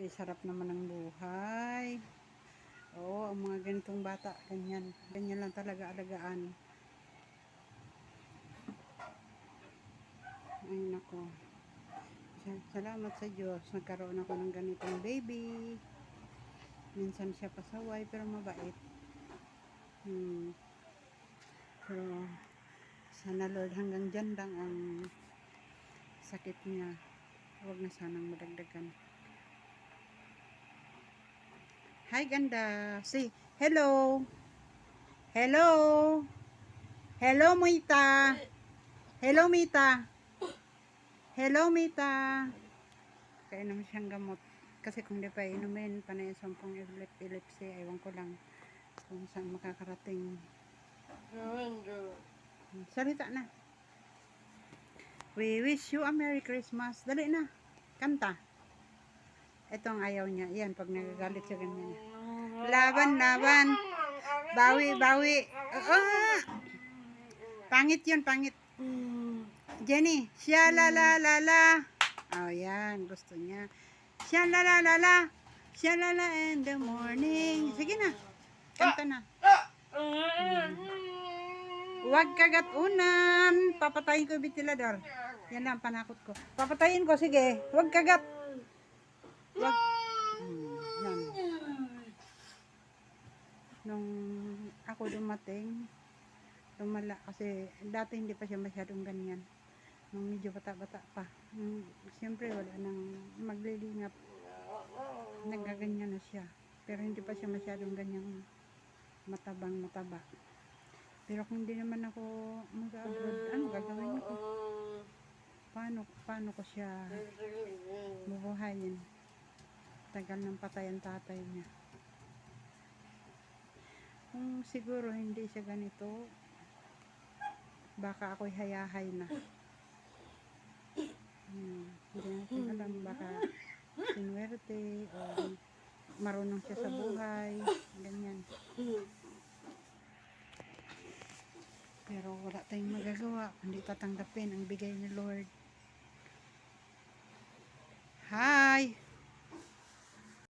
kay sarap naman ng buhay. Oo, ang mga ganitong bata, ganyan. Ganyan lang talaga alagaan. Ay, nako. Salamat sa Diyos. Nagkaroon ako ng ganitong baby. Minsan siya pasaway, pero mabait. Pero, sana Lord, hanggang dyan lang ang sakit niya. Huwag na sanang madagdagan. Hi, ganda. Say, hello. Hello. Hello, Mita. Hello, Mita. Hello, Mita. Kainom siyang gamot. Kasi kung di pa inumin, panay sampung epilepsy, ewan ko lang kung saan makakarating. Salita na. We wish you a Merry Christmas. Dali na. Kanta. Ito ang ayaw niya. Yan, pag nagagalit siya ganyan. Laban, laban. Bawi, bawi. Pangit yun, pangit. Jenny, siya la la la la. Oh, yan. Gusto niya. Siya la la la la. Siya la la in the morning. Sige na. Kanta na. Huwag kagat unan. Papatayin ko yung ventilador. Yan lang panakot ko. Papatayin ko, sige. Huwag kagat. Huwag. Yan. Nung ako dumating, lumala kasi dati hindi pa siya masyadong ganyan. Nung medyo bata-bata pa. Siyempre wala nang maglilingap. Nagaganyan na siya. Pero hindi pa siya masyadong ganyang mataba. Pero kung hindi naman ako mag-abroad, ano gagawin ko? Paano ko siya bubuhayin? Tagal ng patay ang tatay niya. Kung siguro hindi siya ganito, baka ako'y hayahay na. Hindi natin alam, baka sinuwerte o marunong siya sa buhay, ganyan. Pero wala tayong magagawa, hindi tatanggapin ang bigay ni Lord. Hi!